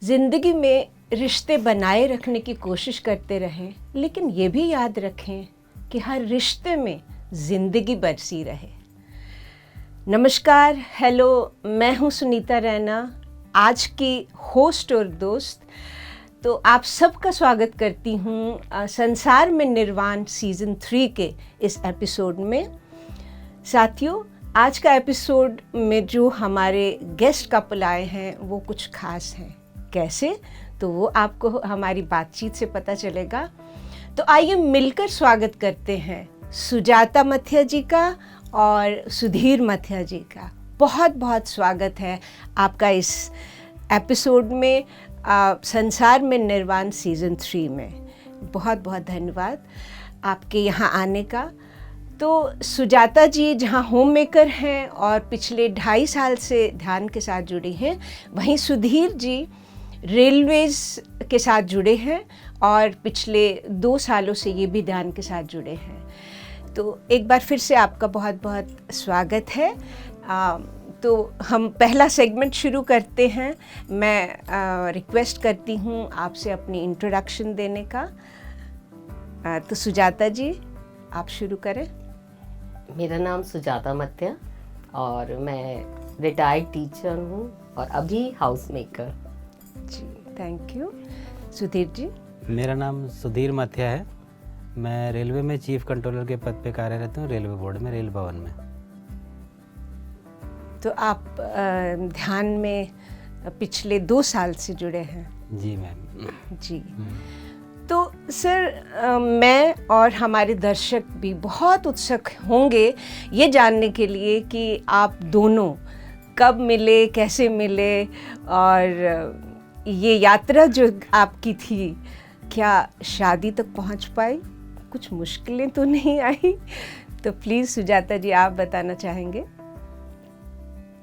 ज़िंदगी में रिश्ते बनाए रखने की कोशिश करते रहें, लेकिन ये भी याद रखें कि हर रिश्ते में ज़िंदगी बरसी रहे। नमस्कार, हेलो, मैं हूँ सुनीता रैना, आज की होस्ट और दोस्त। तो आप सबका स्वागत करती हूँ संसार में निर्वाण सीज़न 3 के इस एपिसोड में। साथियों, आज का एपिसोड में जो हमारे गेस्ट कपल आए हैं वो कुछ खास हैं। कैसे, तो वो आपको हमारी बातचीत से पता चलेगा। तो आइए मिलकर स्वागत करते हैं सुजाता मथिया जी का और सुधीर मथिया जी का। बहुत बहुत स्वागत है आपका इस एपिसोड में, संसार में निर्वाण सीज़न 3 में। बहुत बहुत धन्यवाद आपके यहाँ आने का। तो सुजाता जी जहाँ होम मेकर हैं और पिछले 2.5 साल से ध्यान के साथ जुड़ी हैं, वहीं सुधीर जी रेलवेज़ के साथ जुड़े हैं और पिछले 2 सालों से ये भी ध्यान के साथ जुड़े हैं। तो एक बार फिर से आपका बहुत बहुत स्वागत है। तो हम पहला सेगमेंट शुरू करते हैं। मैं रिक्वेस्ट करती हूँ आपसे अपनी इंट्रोडक्शन देने का। तो सुजाता जी, आप शुरू करें। मेरा नाम सुजाता मथिया और मैं रिटायर्ड टीचर हूँ और अभी हाउस मेकर। जी, थैंक यू। सुधीर जी। मेरा नाम सुधीर मथिया है। मैं रेलवे में चीफ कंट्रोलर के पद पे कार्यरत हूँ, रेलवे बोर्ड में, रेल भवन में। तो आप ध्यान में पिछले 2 साल से जुड़े हैं। जी मैम। जी। तो सर, मैं और हमारे दर्शक भी बहुत उत्सुक होंगे ये जानने के लिए कि आप दोनों कब मिले, कैसे मिले, और ये यात्रा जो आपकी थी, क्या शादी तक पहुंच पाई? कुछ मुश्किलें तो नहीं आई? तो प्लीज़ सुजाता जी, आप बताना चाहेंगे।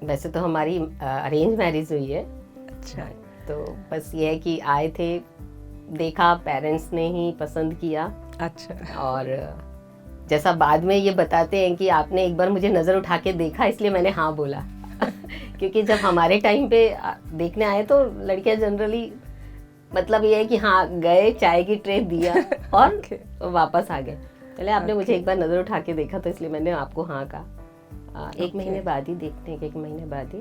वैसे तो हमारी अरेंज मैरिज हुई है। अच्छा। तो बस ये है कि आए थे, देखा, पेरेंट्स ने ही पसंद किया। अच्छा। और जैसा बाद में ये बताते हैं कि आपने एक बार मुझे नज़र उठा के देखा, इसलिए मैंने हाँ बोला। क्योंकि जब हमारे टाइम पे देखने आए तो लड़कियां जनरली मतलब ये है कि हाँ गए, चाय की ट्रे दिया और वापस आ गए। चले, आपने मुझे एक बार नज़र उठा के देखा तो इसलिए मैंने आपको हाँ कहा। 1 महीने बाद ही, देखने के 1 महीने बाद ही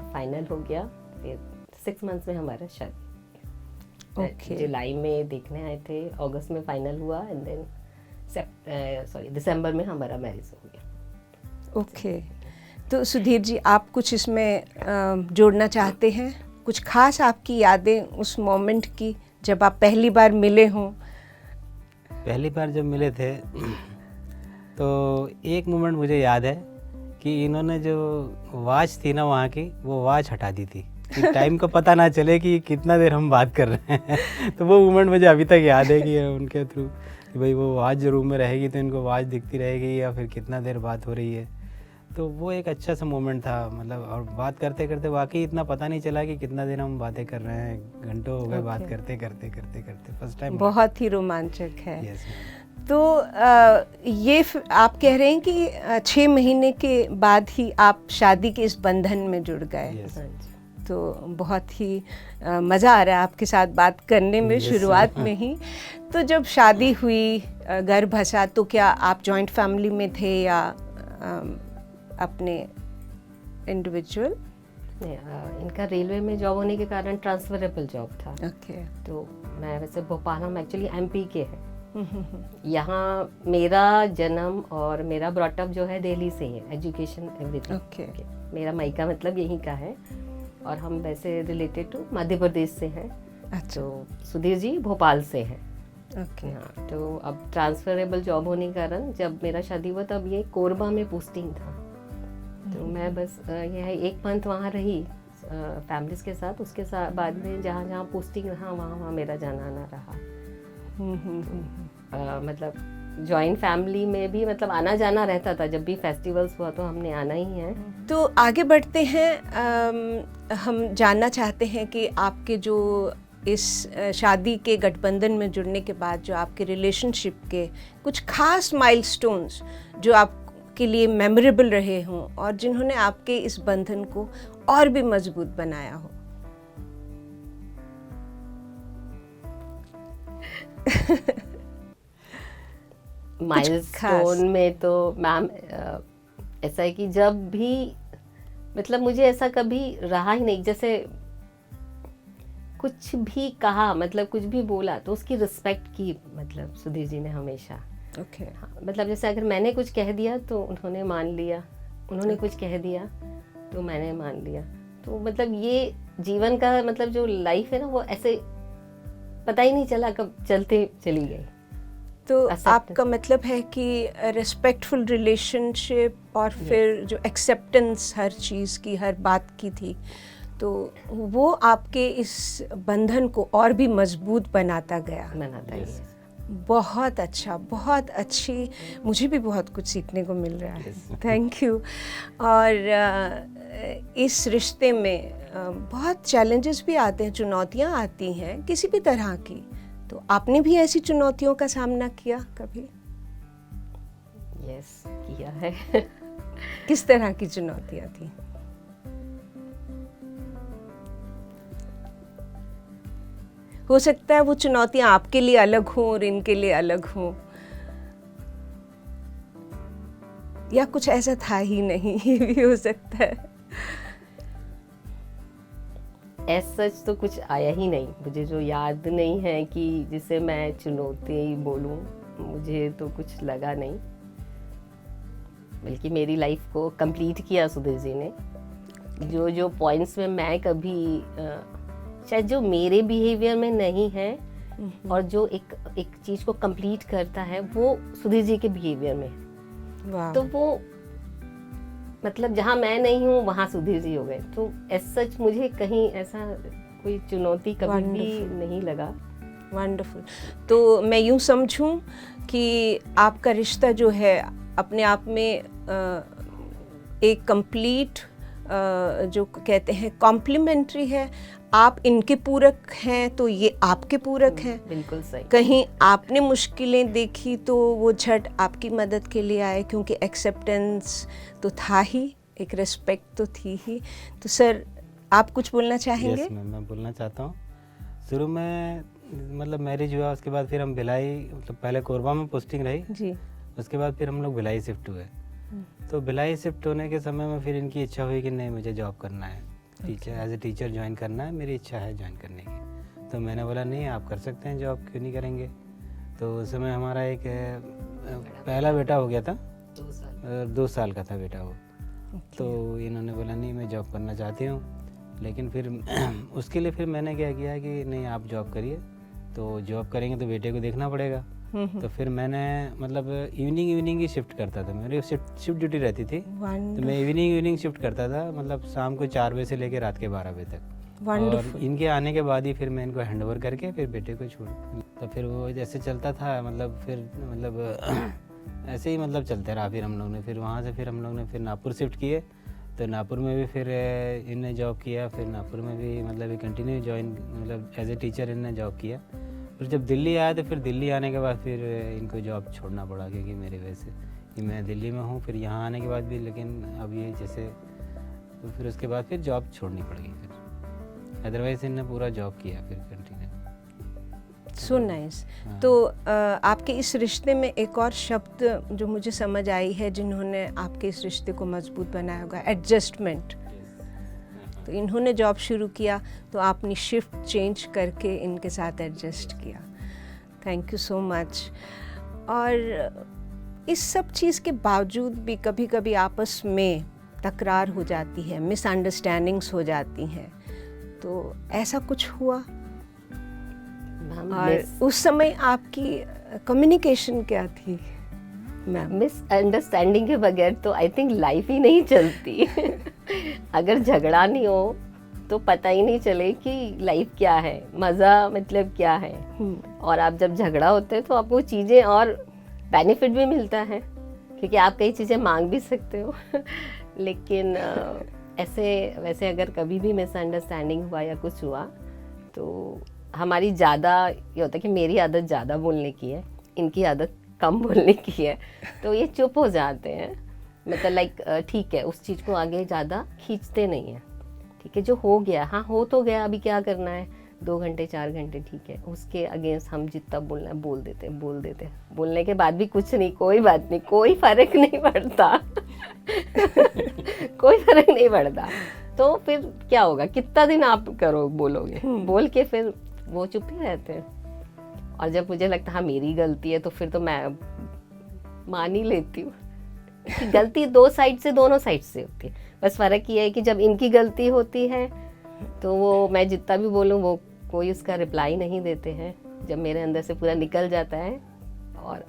फाइनल हो गया। फिर 6 मंथ्स में हमारा शादी। जुलाई में देखने आए थे, अगस्त में फाइनल हुआ एंड देन दिसंबर में हमारा मैरिज हो गया। ओके। तो सुधीर जी, आप कुछ इसमें जोड़ना चाहते हैं? कुछ खास आपकी यादें उस मोमेंट की जब आप पहली बार मिले हों? पहली बार जब मिले थे तो एक मोमेंट मुझे याद है कि इन्होंने जो वॉच थी ना वहाँ की, वो वॉच हटा दी थी कि टाइम का पता ना चले कि कितना देर हम बात कर रहे हैं। तो वो मोमेंट मुझे अभी तक याद है कि उनके थ्रू कि भाई वो वॉच जो रूम में रहेगी तो इनको वॉच दिखती रहेगी या फिर कितना देर बात हो रही है। तो वो एक अच्छा सा मोमेंट था, मतलब। और बात करते करते वाकई इतना पता नहीं चला कि कितना देर हम बातें कर रहे हैं। घंटों हो गए बात करते करते करते करते। फर्स्ट टाइम बहुत ही रोमांचक है। यस। तो ये आप कह रहे हैं कि 6 महीने के बाद ही आप शादी के इस बंधन में जुड़ गए। तो बहुत ही मज़ा आ रहा है आपके साथ बात करने में। शुरुआत में ही तो जब शादी हुई, घर भसा, तो क्या आप जॉइंट फैमिली में थे या अपने इंडिविजुअल? इनका रेलवे में जॉब होने के कारण ट्रांसफरेबल जॉब था। ओके। तो मैं वैसे भोपाल, हम एक्चुअली एमपी के हैं। यहाँ मेरा जन्म और मेरा ब्रॉटअप जो है दिल्ली से ही है, एजुकेशन एवरीथिंग। ओके। मेरा मायका मतलब यहीं का है और हम वैसे रिलेटेड टू मध्य प्रदेश से हैं। अच्छा। तो सुधीर जी भोपाल से हैं। ओके। हाँ, तो अब ट्रांसफरेबल जॉब होने के कारण जब मेरा शादी हुआ तब ये कोरबा में पोस्टिंग था। तो मैं बस यह 1 मंथ वहाँ रही फैमिलीज के साथ। उसके साथ बाद में जहाँ जहाँ पोस्टिंग रहा वहाँ मेरा जाना आना रहा। मतलब जॉइंट फैमिली में भी मतलब आना जाना रहता था। जब भी फेस्टिवल्स हुआ तो हमने आना ही है। तो आगे बढ़ते हैं। हम जानना चाहते हैं कि आपके जो इस शादी के गठबंधन में जुड़ने के बाद जो आपके रिलेशनशिप के कुछ खास माइलस्टोन्स जो आपके लिए मेमोरेबल रहे हों और जिन्होंने आपके इस बंधन को और भी मजबूत बनाया हो। माइलस्टोन में तो मैम ऐसा है कि जब भी मतलब मुझे ऐसा कभी रहा ही नहीं, जैसे कुछ भी कहा मतलब कुछ भी बोला तो उसकी रिस्पेक्ट की, मतलब सुधीर जी ने हमेशा। ओके हाँ, मतलब जैसे अगर मैंने कुछ कह दिया तो उन्होंने मान लिया, उन्होंने कुछ कह दिया तो मैंने मान लिया। तो मतलब ये जीवन का मतलब जो लाइफ है ना, वो ऐसे पता ही नहीं चला कब चलते चली गई। तो Acceptance. आपका मतलब है कि रेस्पेक्टफुल रिलेशनशिप और फिर जो एक्सेप्टेंस हर चीज़ की, हर बात की थी, तो वो आपके इस बंधन को और भी मजबूत बनाता गया। मनाता ही है। बहुत अच्छा, बहुत अच्छी, मुझे भी बहुत कुछ सीखने को मिल रहा है। Thank you. और इस रिश्ते में बहुत चैलेंजेस भी आते हैं, चुनौतियाँ आती हैं किसी भी तरह की, तो आपने भी ऐसी चुनौतियों का सामना किया कभी? यस, किया है। किस तरह की चुनौतियाँ थी? हो सकता है वो चुनौतियाँ आपके लिए अलग हों और इनके लिए अलग हों, या कुछ ऐसा था ही नहीं, ये भी हो सकता है। एज सच तो कुछ आया ही नहीं, मुझे जो याद नहीं है कि जिसे मैं चुनौती बोलूं, मुझे तो कुछ लगा नहीं। बल्कि मेरी लाइफ को कंप्लीट किया सुधीर जी ने। जो जो पॉइंट्स में मैं कभी शायद जो मेरे बिहेवियर में नहीं है और जो एक चीज को कंप्लीट करता है वो सुधीर जी के बिहेवियर में है। वाह। तो वो मतलब जहाँ मैं नहीं हूँ वहाँ सुधीर जी हो गए। तो एज सच मुझे कहीं ऐसा कोई चुनौती कभी भी नहीं लगा। वंडरफुल। तो मैं यूँ समझूं कि आपका रिश्ता जो है अपने आप में एक कंप्लीट, जो कहते हैं कॉम्प्लीमेंट्री है। आप इनके पूरक हैं तो ये आपके पूरक हैं। बिल्कुल सही। कहीं आपने मुश्किलें देखी तो वो झट आपकी मदद के लिए आए, क्योंकि एक्सेप्टेंस तो था ही, एक रिस्पेक्ट तो थी ही। तो सर आप कुछ बोलना चाहेंगे? यस मैम, मैं बोलना चाहता हूँ। शुरू में मतलब मैरिज हुआ, उसके बाद फिर हम भिलाई, मतलब पहले कोरबा में पोस्टिंग रही जी। उसके बाद फिर हम लोग भिलाई शिफ्ट हुए। तो भिलाई शिफ्ट होने के समय में फिर इनकी इच्छा हुई कि नहीं मुझे जॉब करना है, teacher as a teacher join करना है, मेरी इच्छा है ज्वाइन करने की। तो मैंने बोला नहीं आप कर सकते हैं जॉब, क्यों नहीं करेंगे। तो उस समय हमारा एक पहला बेटा हो गया था, 2 साल का था बेटा वो। तो इन्होंने बोला नहीं मैं जॉब करना चाहती हूँ, लेकिन फिर उसके लिए फिर मैंने क्या किया कि नहीं आप जॉब करिए, तो जॉब करेंगे तो बेटे को देखना पड़ेगा। तो फिर मैंने मतलब इवनिंग ही शिफ्ट करता था, मेरी शिफ्ट ड्यूटी रहती थी, तो मैं इवनिंग शिफ्ट करता था, मतलब शाम को 4 बजे से लेकर रात के 12 बजे तक। और इनके आने के बाद ही फिर मैं इनको हैंड ओवर करके फिर बेटे को छोड़, तो फिर वो जैसे चलता था, मतलब फिर मतलब ऐसे ही मतलब चलते रहा। फिर हम लोग ने फिर वहाँ से फिर हम लोग ने फिर नागपुर शिफ्ट किए, तो नागपुर में भी फिर इनने जॉब किया, फिर नागपुर में भी मतलब कंटिन्यू ज्वाइन मतलब एज ए टीचर इनने जॉब किया। फिर जब दिल्ली आया तो फिर दिल्ली आने के बाद फिर इनको जॉब छोड़ना पड़ा, क्योंकि मेरी वजह से कि मैं दिल्ली में हूँ। फिर यहाँ आने के बाद भी, लेकिन अब ये जैसे, तो फिर उसके बाद फिर जॉब छोड़नी पड़ गई फिर, अदरवाइज इनने पूरा जॉब किया फिर कंटिन्यू। So nice. तो आपके इस रिश्ते में एक और शब्द जो मुझे समझ आई है, जिन्होंने आपके इस रिश्ते को मजबूत बनाया होगा, एडजस्टमेंट। तो इन्होंने जॉब शुरू किया तो आपने शिफ्ट चेंज करके इनके साथ एडजस्ट किया। Thank you so much. और इस सब चीज़ के बावजूद भी कभी कभी आपस में तकरार हो जाती है, मिसअंडरस्टैंडिंग्स हो जाती हैं, तो ऐसा कुछ हुआ? और उस समय आपकी कम्युनिकेशन क्या थी मैम? मिसअंडरस्टैंडिंग के बगैर तो आई थिंक लाइफ ही नहीं चलती। अगर झगड़ा नहीं हो तो पता ही नहीं चले कि लाइफ क्या है, मज़ा मतलब क्या है। और आप जब झगड़ा होते हैं तो आपको चीज़ें और बेनिफिट भी मिलता है, क्योंकि आप कई चीज़ें मांग भी सकते हो। लेकिन ऐसे वैसे अगर कभी भी मिसअंडरस्टैंडिंग हुआ या कुछ हुआ तो हमारी ज़्यादा ये होता है कि मेरी आदत ज़्यादा बोलने की है, इनकी आदत कम बोलने की है, तो ये चुप हो जाते हैं। मतलब लाइक ठीक है, उस चीज़ को आगे ज़्यादा खींचते नहीं हैं। ठीक है, जो हो गया, हाँ हो तो गया, अभी क्या करना है। 2 घंटे 4 घंटे ठीक है, उसके अगेंस्ट हम जितना बोलना है बोल देते बोलने के बाद भी कुछ नहीं, कोई बात नहीं, कोई फर्क नहीं पड़ता कोई फर्क नहीं पड़ता। तो फिर क्या होगा, कितना दिन आप बोलोगे, बोल के फिर वो चुप ही रहते हैं। और जब मुझे लगता है हाँ मेरी गलती है, तो फिर तो मैं मान ही लेती हूँ। गलती दोनों साइड से होती है, बस फर्क ये है कि जब इनकी गलती होती है तो वो मैं जितना भी बोलूँ वो कोई उसका रिप्लाई नहीं देते हैं। जब मेरे अंदर से पूरा निकल जाता है और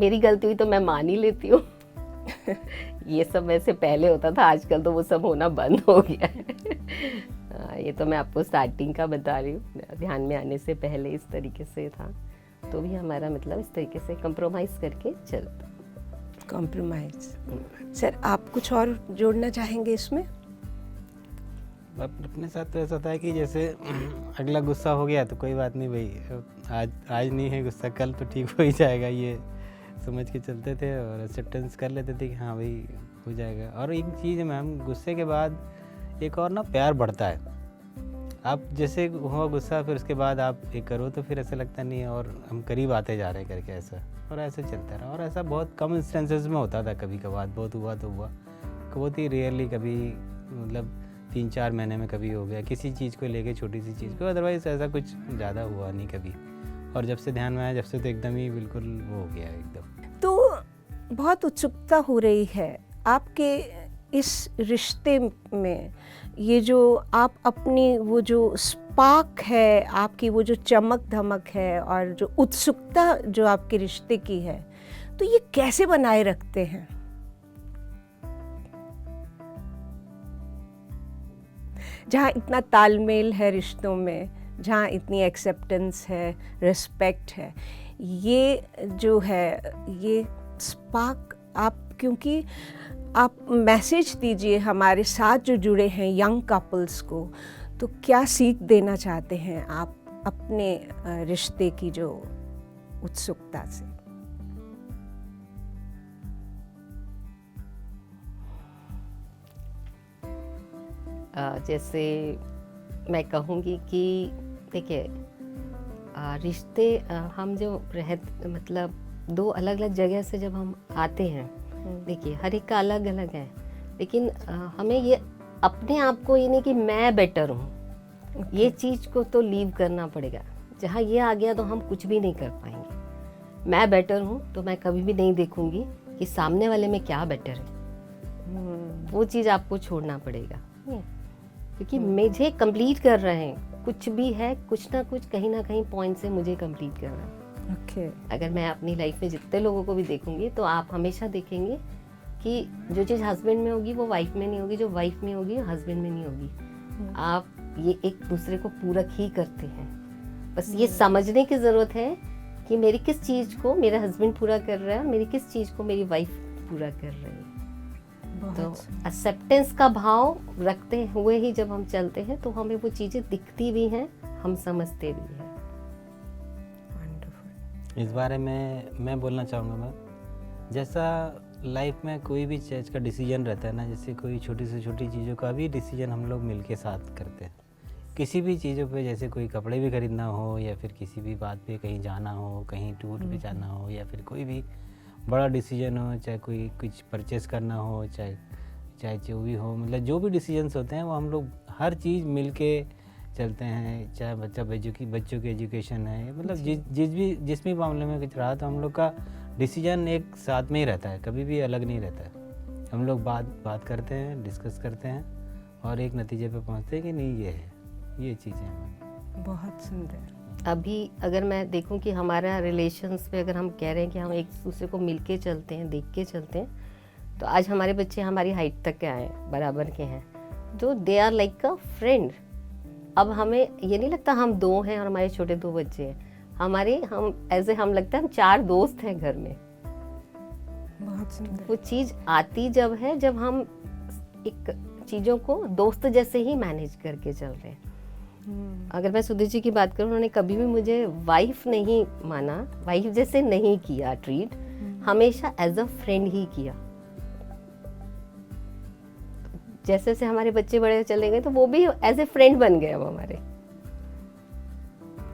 मेरी गलती हुई तो मैं मान ही लेती हूँ ये सब वैसे पहले होता था, आजकल तो वो सब होना बंद हो गया है ये तो मैं आपको स्टार्टिंग का बता रही हूँ, ध्यान में आने से पहले इस तरीके से था। तो भी हमारा मतलब इस तरीके से कंप्रोमाइज़ करके चलता। कॉम्प्रोमाइज। सर आप कुछ और जोड़ना चाहेंगे इसमें? अपने साथ तो ऐसा था कि जैसे अगला गुस्सा हो गया तो कोई बात नहीं भाई, आज नहीं है गुस्सा, कल तो ठीक हो ही जाएगा, ये समझ के चलते थे और एक्सेप्टेंस कर लेते थे कि हाँ भाई हो जाएगा। और एक चीज़ है मैम, गुस्से के बाद एक और ना प्यार बढ़ता है। आप जैसे हुआ गुस्सा, फिर उसके बाद आप एक करो तो फिर ऐसा लगता नहीं है और हम करीब आते जा रहे हैं करके, ऐसा और ऐसे चलता रहा। और ऐसा बहुत कम इंस्टेंसेस में होता था, कभी कभार बहुत हुआ तो हुआ, बहुत ही रेयरली, कभी मतलब 3-4 महीने में कभी हो गया किसी चीज़ को लेके, छोटी सी चीज़ को, अदरवाइज़ ऐसा कुछ ज़्यादा हुआ नहीं कभी। और जब से ध्यान में आया, जब से तो एकदम ही बिल्कुल वो हो गया एकदम। तो बहुत उत्सुकता हो रही है आपके इस रिश्ते में, ये जो आप अपनी वो जो स्पार्क है, आपकी वो जो चमक धमक है और जो उत्सुकता जो आपके रिश्ते की है, तो ये कैसे बनाए रखते हैं? जहाँ इतना तालमेल है रिश्तों में, जहाँ इतनी एक्सेप्टेंस है, रिस्पेक्ट है, ये जो है ये स्पार्क आप, क्योंकि आप मैसेज दीजिए हमारे साथ जो जुड़े हैं यंग कपल्स को, तो क्या सीख देना चाहते हैं आप अपने रिश्ते की जो उत्सुकता से? जैसे मैं कहूँगी कि देखिए रिश्ते हम जो मतलब 2 अलग अलग जगह से जब हम आते हैं, देखिए हर एक का अलग अलग है, लेकिन हमें ये अपने आप को ये नहीं कि मैं बेटर हूँ, ये चीज़ को तो लीव करना पड़ेगा। जहाँ ये आ गया तो हम कुछ भी नहीं कर पाएंगे। मैं बेटर हूँ तो मैं कभी भी नहीं देखूंगी कि सामने वाले में क्या बेटर है, वो चीज़ आपको छोड़ना पड़ेगा, क्योंकि मुझे कंप्लीट कर रहे हैं, कुछ भी है, कुछ ना कुछ कहीं ना कहीं पॉइंट से मुझे कंप्लीट करना है। अगर मैं अपनी लाइफ में जितने लोगों को भी देखूंगी तो आप हमेशा देखेंगे कि जो चीज़ हस्बैंड में होगी वो वाइफ में नहीं होगी, जो वाइफ में होगी हस्बैंड में नहीं होगी। आप ये एक दूसरे को पूरक ही करते हैं। बस ये समझने की ज़रूरत है कि मेरी किस चीज़ को मेरा हस्बैंड पूरा कर रहा है और मेरी किस चीज़ को मेरी वाइफ पूरा कर रही है। तो एक्सेप्टेंस का भाव रखते हुए ही जब हम चलते हैं तो हमें वो चीज़ें दिखती भी हैं, हम समझते भी हैं। इस बारे में मैं बोलना चाहूँगा मैम, जैसा लाइफ में कोई भी चीज़ का डिसीजन रहता है ना, जैसे कोई छोटी से छोटी चीज़ों का भी डिसीजन हम लोग मिलके साथ करते हैं। किसी भी चीज़ों पे, जैसे कोई कपड़े भी खरीदना हो या फिर किसी भी बात पे कहीं जाना हो, कहीं टूर पे जाना हो, या फिर कोई भी बड़ा डिसीजन हो, चाहे कोई कुछ परचेस करना हो, चाहे जो भी हो, मतलब जो भी डिसीजंस होते हैं वो हम लोग हर चीज़ मिलके चलते हैं। चाहे बच्चों की एजुकेशन है, मतलब जिस भी मामले में कुछ रहा तो हम लोग का डिसीजन एक साथ में ही रहता है, कभी भी अलग नहीं रहता है। हम लोग बात करते हैं, डिस्कस करते हैं और एक नतीजे पे पहुंचते हैं कि नहीं ये चीज़ें हैं। बहुत सुंदर। अभी अगर मैं देखूं कि हमारा रिलेशंस पे अगर हम कह रहे हैं कि हम एक दूसरे को मिल के चलते हैं, देख के चलते हैं, तो आज हमारे बच्चे हमारी हाइट तक के आए, बराबर के हैं, तो they are like a friend. अब हमें ये नहीं लगता हम 2 हैं और हमारे छोटे 2 बच्चे हैं, हम लगता है हम 4 दोस्त हैं घर में। बहुत सुंदर। वो चीज़ आती जब है जब हम एक चीज़ों को दोस्त जैसे ही मैनेज करके चल रहे हैं। अगर मैं सुधीर जी की बात करूं, उन्होंने कभी भी मुझे वाइफ नहीं माना, वाइफ जैसे नहीं किया ट्रीट, हमेशा एज अ फ्रेंड ही किया। जैसे जैसे हमारे बच्चे बड़े चले गए तो वो भी एज ए फ्रेंड बन गए अब हमारे।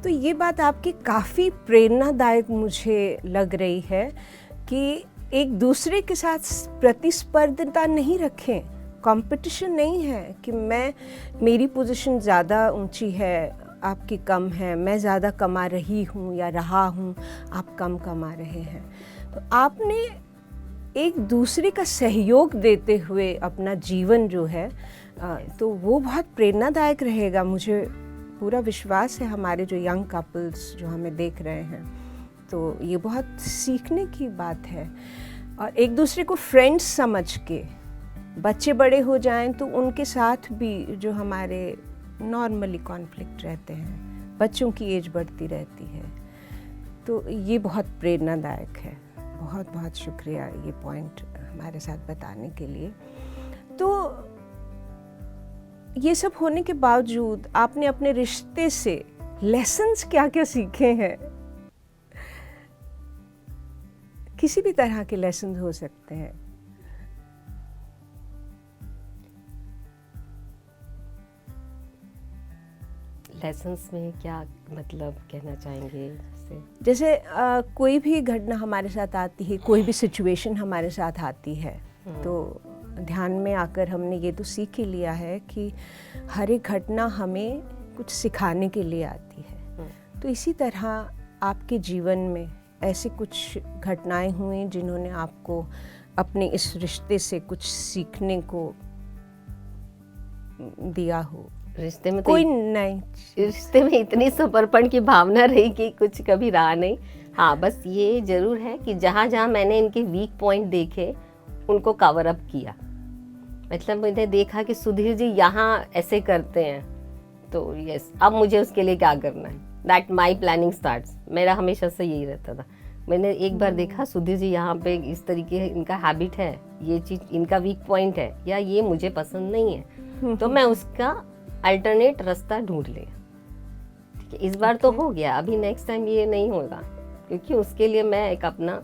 तो ये बात आपकी काफ़ी प्रेरणादायक मुझे लग रही है कि एक दूसरे के साथ प्रतिस्पर्धा नहीं रखें, कंपटीशन नहीं है कि मेरी पोजीशन ज़्यादा ऊंची है, आपकी कम है, मैं ज़्यादा कमा रही हूँ या रहा हूँ, आप कम कमा रहे हैं। तो आपने एक दूसरे का सहयोग देते हुए अपना जीवन जो है तो वो बहुत प्रेरणादायक रहेगा। मुझे पूरा विश्वास है हमारे जो यंग कपल्स जो हमें देख रहे हैं, तो ये बहुत सीखने की बात है। और एक दूसरे को फ्रेंड्स समझ के, बच्चे बड़े हो जाएं तो उनके साथ भी जो हमारे नॉर्मली कॉन्फ्लिक्ट रहते हैं, बच्चों की एज बढ़ती रहती है, तो ये बहुत प्रेरणादायक है। बहुत बहुत शुक्रिया ये पॉइंट हमारे साथ बताने के लिए। तो ये सब होने के बावजूद आपने अपने रिश्ते से लेसन्स क्या क्या सीखे हैं? किसी भी तरह के लेसन हो सकते हैं। लेसन्स में क्या मतलब कहना चाहेंगे? जैसे कोई भी घटना हमारे साथ आती है, कोई भी सिचुएशन हमारे साथ आती है, तो ध्यान में आकर हमने ये तो सीख ही लिया है कि हर एक घटना हमें कुछ सिखाने के लिए आती है। तो इसी तरह आपके जीवन में ऐसी कुछ घटनाएं हुई जिन्होंने आपको अपने इस रिश्ते से कुछ सीखने को दिया हो? रिश्ते में कोई नहीं, रिश्ते में इतनी समर्पण की भावना रही कि कुछ कभी रहा नहीं। हाँ, बस ये जरूर है कि जहाँ जहाँ मैंने इनके वीक पॉइंट देखे उनको कवर अप किया। मतलब मैंने देखा कि सुधीर जी यहाँ ऐसे करते हैं, तो यस, अब मुझे उसके लिए क्या करना है, दैट माई प्लानिंग स्टार्ट्स। मेरा हमेशा से यही रहता था। मैंने एक बार देखा सुधीर जी यहाँ पे इस तरीके इनका हैबिट है, ये चीज़ इनका वीक पॉइंट है या ये मुझे पसंद नहीं है, तो मैं उसका अल्टरनेट रास्ता ढूंढ लिया। ठीक है, इस बार तो हो गया, अभी नेक्स्ट टाइम ये नहीं होगा, क्योंकि उसके लिए मैं एक अपना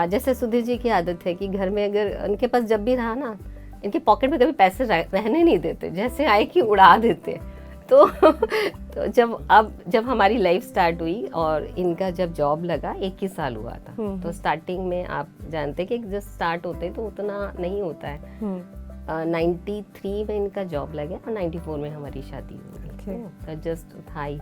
जैसे सुधीर जी की आदत है कि घर में अगर उनके पास जब भी रहा ना, इनके पॉकेट में कभी पैसे रहने नहीं देते, जैसे आए कि उड़ा देते। तो जब हमारी लाइफ स्टार्ट हुई और इनका जब जॉब लगा, 21 साल हुआ था, तो स्टार्टिंग में आप जानते कि जब स्टार्ट होते तो उतना नहीं होता है। 93 में इनका जॉब लगा और 94 में हमारी शादी हुई। तो जस्ट था ही,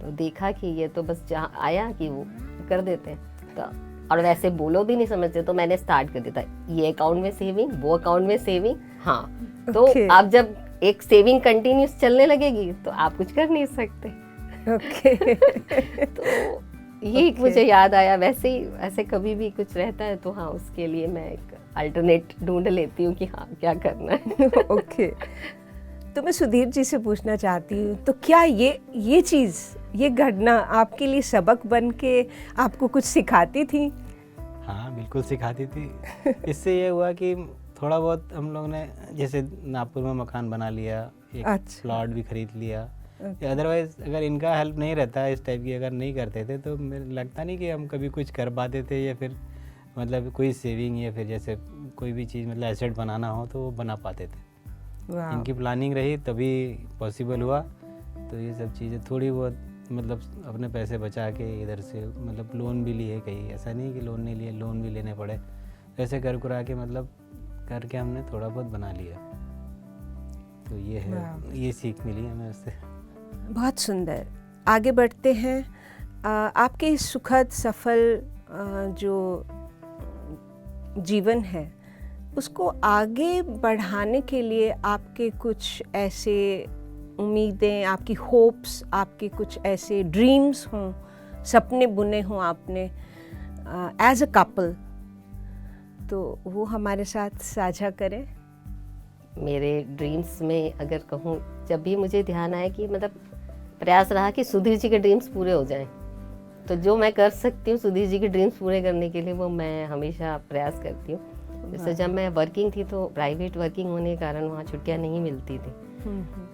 तो देखा कि ये तो बस जहाँ आया कि वो कर देते हैं, तो और वैसे बोलो भी नहीं समझते, तो मैंने स्टार्ट कर दिया था, ये अकाउंट में सेविंग, वो अकाउंट में सेविंग। हाँ, तो आप जब एक सेविंग कंटिन्यूस चलने लगेगी तो आप कुछ कर नहीं सकते। तो ये मुझे याद आया। वैसे ही ऐसे कभी भी कुछ रहता है तो हाँ, उसके लिए मैं एक अल्टरनेट ढूंढ लेती हूँ कि हाँ क्या करना है। ओके, तो मैं सुधीर जी से पूछना चाहती हूँ, तो क्या ये चीज़, ये घटना आपके लिए सबक बन के आपको कुछ सिखाती थी? हाँ, बिल्कुल सिखाती थी। इससे ये हुआ कि थोड़ा बहुत हम लोग ने जैसे नागपुर में मकान बना लिया, एक प्लॉट भी खरीद लिया। अदरवाइज अगर इनका हेल्प नहीं रहता, इस टाइप की अगर नहीं करते थे, तो मुझे लगता नहीं कि हम कभी कुछ कर पाते थे, या फिर मतलब कोई सेविंग या फिर जैसे कोई भी चीज़ मतलब एसेट बनाना हो तो वो बना पाते थे। इनकी प्लानिंग रही तभी पॉसिबल हुआ। तो ये सब चीज़ें थोड़ी बहुत मतलब अपने पैसे बचा के इधर से मतलब लोन भी लिए, कहीं ऐसा नहीं कि लोन नहीं लिए, लोन भी लेने पड़े, ऐसे कर कुरा के मतलब करके हमने थोड़ा बहुत बना लिया। तो ये है, ये सीख मिली हमें उससे। बहुत सुंदर। आगे बढ़ते हैं। आपके इस सुखद सफल जो जीवन है उसको आगे बढ़ाने के लिए आपके कुछ ऐसे उम्मीदें, आपकी होप्स, आपके कुछ ऐसे ड्रीम्स हों, सपने बुने हों आपने एज अ कपल, तो वो हमारे साथ साझा करें। मेरे ड्रीम्स में अगर कहूँ, जब भी मुझे ध्यान आया कि मतलब प्रयास रहा कि सुधीर जी के ड्रीम्स पूरे हो जाएं, तो जो मैं कर सकती हूँ सुधीर जी के ड्रीम्स पूरे करने के लिए वो मैं हमेशा प्रयास करती हूँ। जैसे जब मैं वर्किंग थी तो प्राइवेट वर्किंग होने के कारण वहाँ छुट्टियाँ नहीं मिलती थी,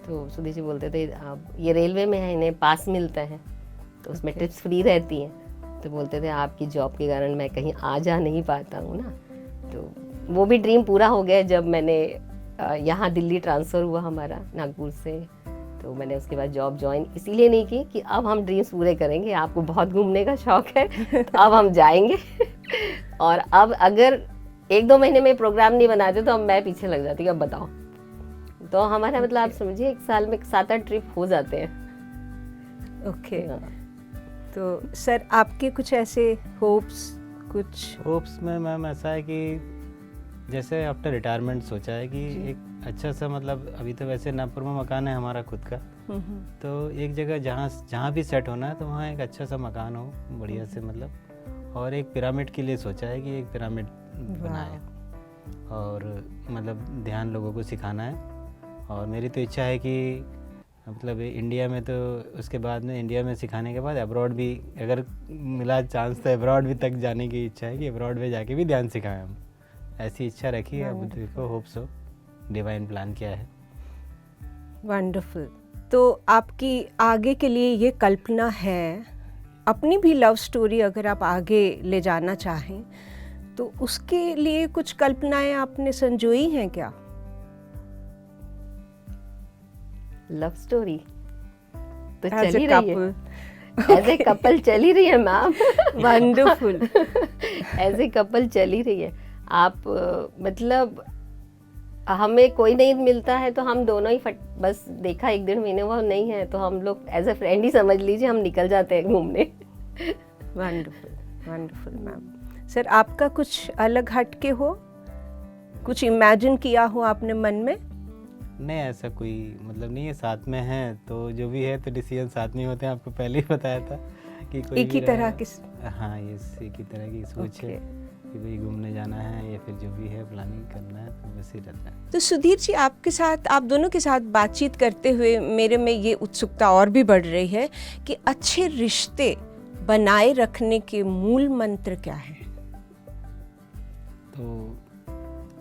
तो सुधीर जी बोलते थे आप ये रेलवे में है, इन्हें पास मिलता है तो उसमें टिप्स फ्री रहती हैं, तो बोलते थे आपकी जॉब के कारण मैं कहीं आ जा नहीं पाता हूँ ना। तो वो भी ड्रीम पूरा हो गया जब मैंने यहाँ दिल्ली ट्रांसफ़र हुआ हमारा नागपुर से, तो मैंने उसके बाद जॉब ज्वाइन इसीलिए नहीं की कि अब हम ड्रीम्स पूरे करेंगे, आपको बहुत घूमने का शौक है तो अब हम जाएंगे और अब अगर 1-2 महीने में प्रोग्राम नहीं बनाते तो अब मैं पीछे लग जाती, अब बताओ। तो हमारा मतलब आप समझिए 1 साल में 7-8 ट्रिप हो जाते हैं। ओके तो सर आपके कुछ ऐसे होप्स होप्स में मैम ऐसा है कि जैसे आफ्टर रिटायरमेंट सोचा है कि एक अच्छा सा मतलब अभी तो वैसे नागपुर में मकान है हमारा खुद का, तो एक जगह जहाँ भी सेट होना है तो वहाँ एक अच्छा सा मकान हो बढ़िया से मतलब, और एक पिरामिड के लिए सोचा है कि एक पिरामिड बनाए और मतलब ध्यान लोगों को सिखाना है। और मेरी तो इच्छा है कि मतलब इंडिया में तो उसके बाद में इंडिया में सिखाने के बाद अब्रॉड भी अगर मिला चांस तो अब्रॉड भी तक जाने की इच्छा है कि अब्रॉड में जाके भी ध्यान सिखाएं हम, ऐसी इच्छा रखी है। अब देखो होप्स हो, डिवाइन प्लान क्या है। वंडरफुल। तो आपकी आगे के लिए ये कल्पना है, अपनी भी लव स्टोरी अगर आप आगे ले जाना चाहें तो उसके लिए कुछ कल्पनाएं आपने संजोई हैं क्या? लव स्टोरी तो As चल a ही रही है, एज ए कपल चल ही रही है ma'am. Wonderful. As a couple चल ही रही है। आप मतलब हमें कोई नहीं मिलता है तो हम दोनों ही बस देखा 1-1.5 महीने वो नहीं है तो हम लोग एज ए फ्रेंड ही समझ लीजिए, हम निकल जाते हैं घूमने। Wonderful wonderful ma'am. सर आपका कुछ अलग हट के हो, कुछ इमेजिन किया हो आपने मन में? नहीं ऐसा कोई मतलब नहीं है, साथ में है तो जो भी है तो डिसीजन साथ में होते हैं। आपको पहले ही बताया था कि कोई एक ही तरह की। हाँ ये एक ही तरह की सोच है कि भाई घूमने जाना है या फिर जो भी है प्लानिंग करना है तो वैसे ही रहता है। तो सुधीर जी आपके साथ, आप दोनों के साथ बातचीत करते हुए मेरे में ये उत्सुकता और भी बढ़ रही है कि अच्छे रिश्ते बनाए रखने के मूल मंत्र क्या है? तो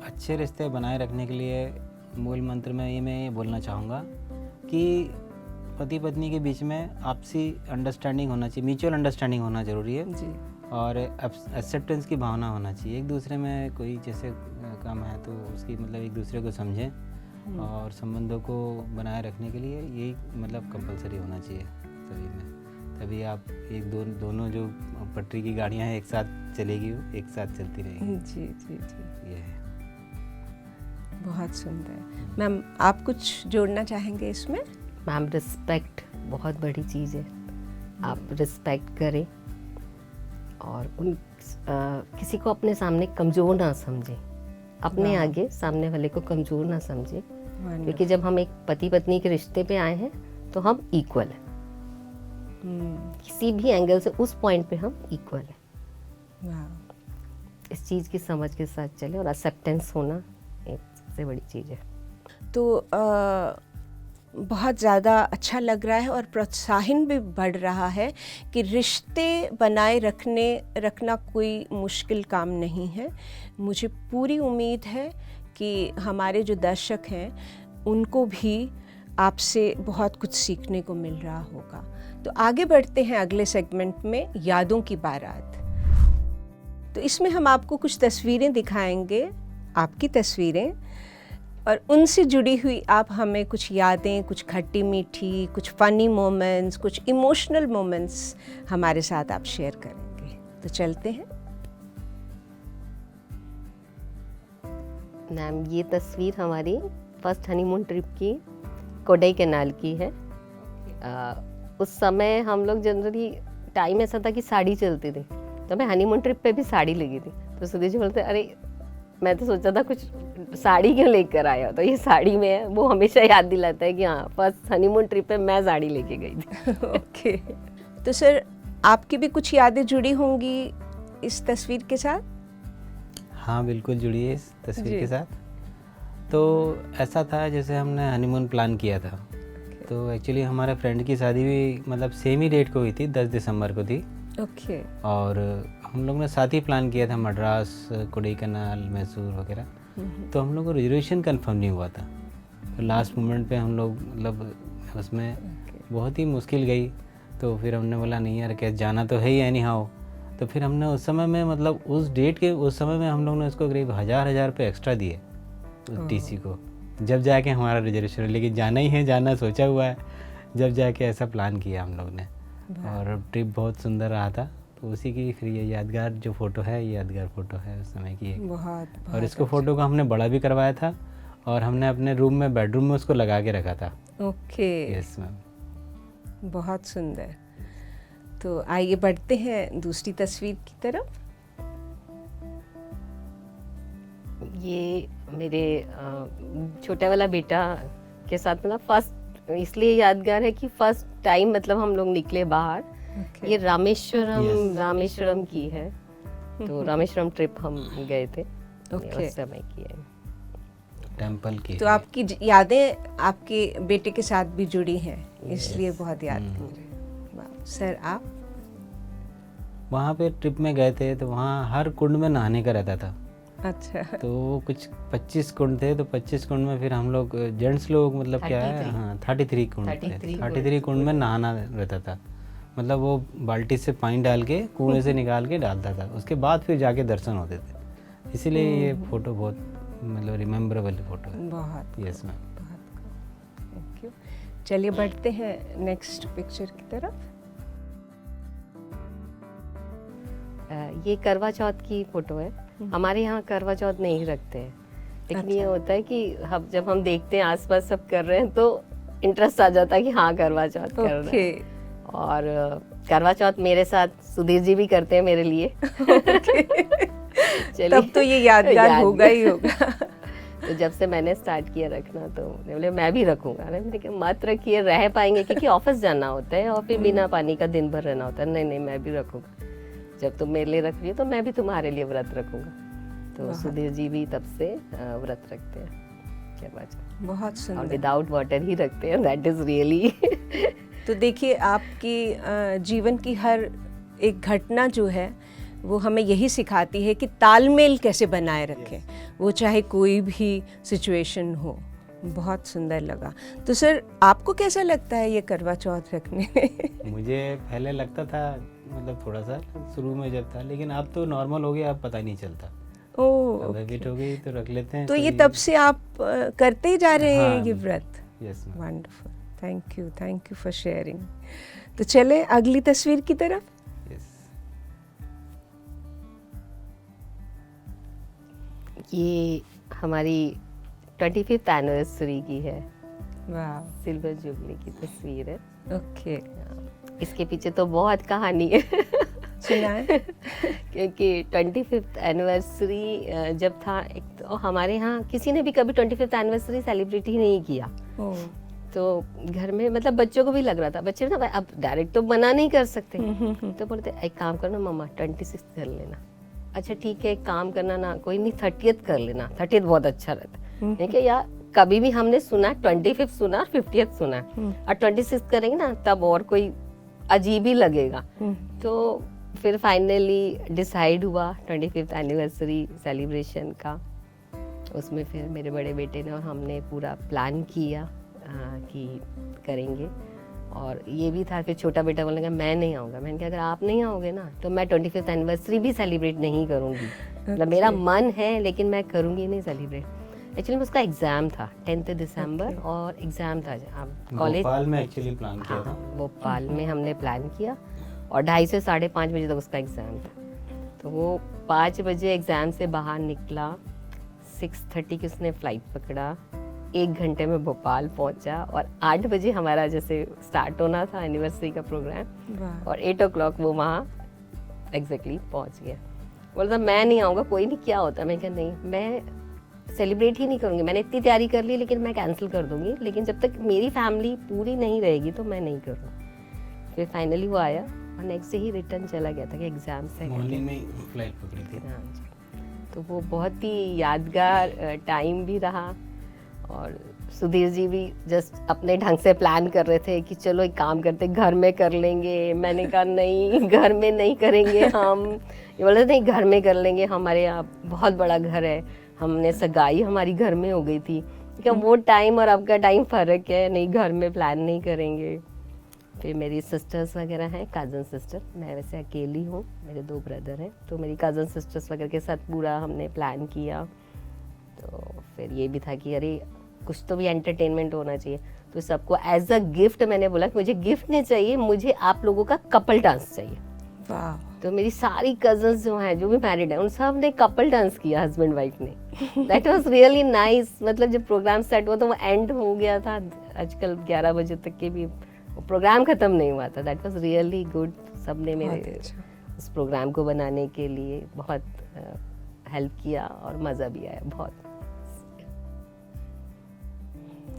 अच्छे रिश्ते बनाए रखने के लिए मूल मंत्र में मैं ये बोलना चाहूँगा कि पति पत्नी के बीच में आपसी अंडरस्टैंडिंग होना चाहिए, म्यूचुअल अंडरस्टैंडिंग होना ज़रूरी है जी। और एक्सेप्टेंस की भावना होना चाहिए। एक दूसरे में कोई जैसे काम है तो उसकी मतलब एक दूसरे को समझें और संबंधों को बनाए रखने के लिए यही मतलब कंपलसरी होना चाहिए सभी में, तभी आप दोनों जो पटरी की गाड़ियाँ हैं एक साथ चलेगी, वो एक साथ चलती रहेगी। जी जी जी, ये है। बहुत सुंदर। मैम आप कुछ जोड़ना चाहेंगे इसमें? मैम रिस्पेक्ट बहुत बड़ी चीज़ है, आप रिस्पेक्ट करें और किसी को अपने सामने कमज़ोर ना समझें, अपने आगे सामने वाले को कमज़ोर ना समझें, क्योंकि जब हम एक पति पत्नी के रिश्ते पे आए हैं तो हम इक्वल हैं, किसी भी एंगल से उस पॉइंट पे हम इक्वल हैं। इस चीज़ की समझ के साथ चले और एक्सेप्टेंस होना एक सबसे बड़ी चीज़ है। तो बहुत ज़्यादा अच्छा लग रहा है और प्रोत्साहन भी बढ़ रहा है कि रिश्ते बनाए रखना कोई मुश्किल काम नहीं है। मुझे पूरी उम्मीद है कि हमारे जो दर्शक हैं उनको भी आपसे बहुत कुछ सीखने को मिल रहा होगा। तो आगे बढ़ते हैं अगले सेगमेंट में, यादों की बारात। तो इसमें हम आपको कुछ तस्वीरें दिखाएंगे, आपकी तस्वीरें, और उनसे जुड़ी हुई आप हमें कुछ यादें, कुछ खट्टी मीठी, कुछ फ़नी मोमेंट्स, कुछ इमोशनल मोमेंट्स हमारे साथ आप शेयर करेंगे। तो चलते हैं। मैम ये तस्वीर हमारी फर्स्ट हनीमून ट्रिप की कोडाई कैनाल की है। उस समय हम लोग जनरली टाइम ऐसा था कि साड़ी चलती थी, तो मैं हनीमून ट्रिप पे भी साड़ी लगी थी। तो सुधीर जी बोलते अरे मैं तो सोचा था कुछ साड़ी क्यों लेकर आया, तो ये साड़ी में है। वो हमेशा याद दिलाता है कि हाँ फर्स्ट हनीमून ट्रिप पे मैं साड़ी लेके गई थी। ओके। तो सर आपकी भी कुछ यादें जुड़ी होंगी इस तस्वीर के साथ? हाँ बिल्कुल जुड़ी है इस तस्वीर के साथ। तो ऐसा था जैसे हमने हनीमून प्लान किया था, तो एक्चुअली हमारे फ्रेंड की शादी भी मतलब सेम ही डेट को हुई थी, 10 दिसंबर को थी। ओके। और हम लोग ने साथ ही प्लान किया था मद्रास, कोडाईकनाल, मैसूर वगैरह। तो हम लोग को रिजर्वेशन कंफर्म नहीं हुआ था, तो लास्ट मोमेंट पे हम लोग मतलब उसमें बहुत ही मुश्किल गई। तो फिर हमने बोला नहीं यार क्या जाना तो है ही एनी हाउ। तो फिर हमने उस समय में मतलब उस डेट के उस समय में हम लोग ने उसको करीब 1000 रुपये एक्स्ट्रा दिए उस टीसी को, जब जाके हमारा रिजर्वेशन, लेकिन जाना ही है, जाना सोचा हुआ है, जब जाके ऐसा प्लान किया हम लोग ने। और ट्रिप बहुत सुंदर रहा था, तो उसी की फिर ये यादगार जो फ़ोटो है, ये यादगार फ़ोटो है उस समय की एक। बहुत और इसको फ़ोटो को हमने बड़ा भी करवाया था और हमने अपने रूम में, बेडरूम में उसको लगा के रखा था। Okay, yes ma'am. बहुत सुंदर। तो आइए बढ़ते हैं दूसरी तस्वीर की तरफ। ये मेरे छोटा वाला बेटा के साथ, मतलब फर्स्ट इसलिए यादगार है कि फर्स्ट टाइम मतलब हम लोग निकले बाहर। Okay. ये रामेश्वरम Yes. रामेश्वरम की है, तो रामेश्वरम ट्रिप हम गए थे। Okay. उस समय की है। टेम्पल की तो है। आपकी यादें आपके बेटे के साथ भी जुड़ी हैं, इसलिए बहुत याद वाह। सर आप? वहाँ पे ट्रिप में गए थे, तो वहाँ हर कुंड में नहाने का रहता था। अच्छा। तो कुछ 25 कुंड थे, तो 25 कुंड में फिर हम लोग जेंट्स लोग, मतलब क्या है, 33 हाँ 33 कुंड थे। 33 33 कुंड में नहाना रहता था। मतलब वो बाल्टी से पानी डाल के, कुएं से निकाल के डालता था, उसके बाद फिर जाके दर्शन होते थे। इसीलिए ये फ़ोटो बहुत मतलब रिमेम्बरेबल फ़ोटो है। बहुत यस मैम। बहुत थैंक यू। चलिए बढ़ते हैं नेक्स्ट पिक्चर की तरफ। ये करवा चौथ की फोटो है। हमारे यहाँ करवा चौथ नहीं रखते हैं, लेकिन ये होता है कि जब हम देखते हैं आसपास सब कर रहे हैं तो इंटरेस्ट आ जाता है कि हाँ करवा चौथ कर रहे ओके। हैं। और करवा चौथ मेरे साथ सुधीर जी भी करते हैं मेरे लिए। चलिए, तब तो ये यादगार होगा ही होगा। तो जब से मैंने स्टार्ट किया रखना, तो बोले मैं भी रखूंगा। मैंने कहा मत रखिए, रह पाएंगे, क्योंकि ऑफिस जाना होता है और फिर बिना पानी का दिन भर रहना होता है। नहीं नहीं, मैं भी रखूंगा, जब तुम मेरे लिए रख रही हो तो मैं भी तुम्हारे लिए व्रत रखूंगा। तो सुधीर जी भी तब से व्रत रखते हैं करवा चौथ, बहुत और सुंदर। विदाउट वाटर ही रखते हैं। दैट इज रियली तो देखिए, आपकी जीवन की हर एक घटना जो है वो हमें यही सिखाती है कि तालमेल कैसे बनाए रखें, वो चाहे कोई भी सिचुएशन हो। बहुत सुंदर लगा। तो सर आपको कैसा लगता है ये करवा चौथ रखने में? मुझे पहले लगता था, मतलब थोड़ा सा शुरू में जब था, लेकिन अब तो नॉर्मल हो गया, अब पता ही नहीं चलता। ओह, अब हैबिट हो गई तो रख लेते हैं। तो ये तब से आप करते ही जा रहे हैं हाँ, ये व्रत? Yes ma'am. Wonderful, thank you for sharing. तो चले अगली तस्वीर की तरफ। यस। ये हमारी 25th एनिवर्सरी की है, वाह, सिल्वर जुबली की तस्वीर है। ओके, इसके पीछे तो बहुत कहानी है। सुनाए। क्योंकि 25th एनिवर्सरी जब था, एक तो हमारे यहाँ किसी ने भी कभी 25th एनिवर्सरी सेलिब्रेट ही नहीं किया। ओह, तो घर में मतलब बच्चों को भी लग रहा था, बच्चे ना अब डायरेक्ट तो मना नहीं कर सकते, तो बोलते एक काम करना मम्मा 26 कर लेना। अच्छा ठीक है, एक काम करना ना, कोई नहीं 30th कर लेना, 30th बहुत अच्छा रहता है। देखिए यार, कभी भी हमने सुना 25th सुना, 50th सुना, और 26 करेंगे ना तब और कोई अजीब ही लगेगा। तो फिर फाइनली डिसाइड हुआ 25th एनिवर्सरी सेलिब्रेशन का। उसमें फिर मेरे बड़े बेटे ने और हमने पूरा प्लान किया कि करेंगे। और ये भी था, फिर छोटा बेटा बोलने लगा मैं नहीं आऊँगा। मैंने कहा अगर आप नहीं आओगे ना तो मैं 25th एनिवर्सरी भी सेलिब्रेट नहीं करूँगी। मतलब मेरा मन है लेकिन मैं करूँगी नहीं सेलिब्रेट। एक्चुअली उसका एग्ज़ाम था 10 दिसंबर, और एग्ज़ाम था कॉलेज, भोपाल में एक्चुअली प्लान किया था। भोपाल में हमने प्लान किया, और 2:30 से 5:30 बजे तक उसका एग्ज़ाम था। तो वो 5 बजे एग्ज़ाम से बाहर निकला, 6:30 की उसने फ़्लाइट पकड़ा, 1 घंटे में भोपाल पहुंचा, और 8 बजे हमारा जैसे स्टार्ट होना था एनिवर्सरी का प्रोग्राम, और 8 o'clock वो वहाँ एग्जैक्टली पहुंच गया। बोलता मैं नहीं आऊँगा, कोई नहीं, क्या होता है। मैं कहा नहीं, मैं सेलिब्रेट ही नहीं करूँगी, मैंने इतनी तैयारी कर ली, लेकिन मैं कैंसिल कर दूँगी, लेकिन जब तक मेरी फैमिली पूरी नहीं रहेगी तो मैं नहीं करूँगी। फिर फाइनली वो आया और नेक्स्ट डे ही रिटर्न चला गया था कि एग्ज़ाम से मॉर्निंग में फ्लाइट पकड़ी थी। हाँ जी। तो वो बहुत ही यादगार टाइम भी रहा। और सुधीर जी भी जस्ट अपने ढंग से प्लान कर रहे थे कि चलो एक काम करते घर में कर लेंगे। मैंने कहा नहीं, घर में नहीं करेंगे हम। ये बोल रहे थे नहीं, घर में कर लेंगे, हमारे यहाँ बहुत बड़ा घर है, हमने सगाई हमारी घर में हो गई थी। क्या वो टाइम और अब का टाइम फ़र्क है, नहीं घर में प्लान नहीं करेंगे। फिर मेरी सिस्टर्स वगैरह हैं, कज़न सिस्टर, मैं वैसे अकेली हूँ, मेरे 2 ब्रदर हैं, तो मेरी कज़न सिस्टर्स वगैरह के साथ पूरा हमने प्लान किया। तो फिर ये भी था कि अरे कुछ तो भी एंटरटेनमेंट होना चाहिए। तो सबको एज अ गिफ्ट मैंने बोला कि मुझे गिफ्ट नहीं चाहिए, मुझे आप लोगों का कपल डांस चाहिए। वाह, तो मेरी सारी कजन्स जो हैं, जो भी मैरिड हैं, उन सब ने कपल डांस किया, हस्बैंड वाइफ ने। That was really nice. मतलब जब प्रोग्राम स्टार्ट हुआ तो वो एंड हो गया था, आजकल 11 बजे तक के भी प्रोग्राम खत्म नहीं हुआ था। That was really good. सबने मेरे इस प्रोग्राम को बनाने के लिए बहुत हेल्प किया और मज़ा भी आया बहुत।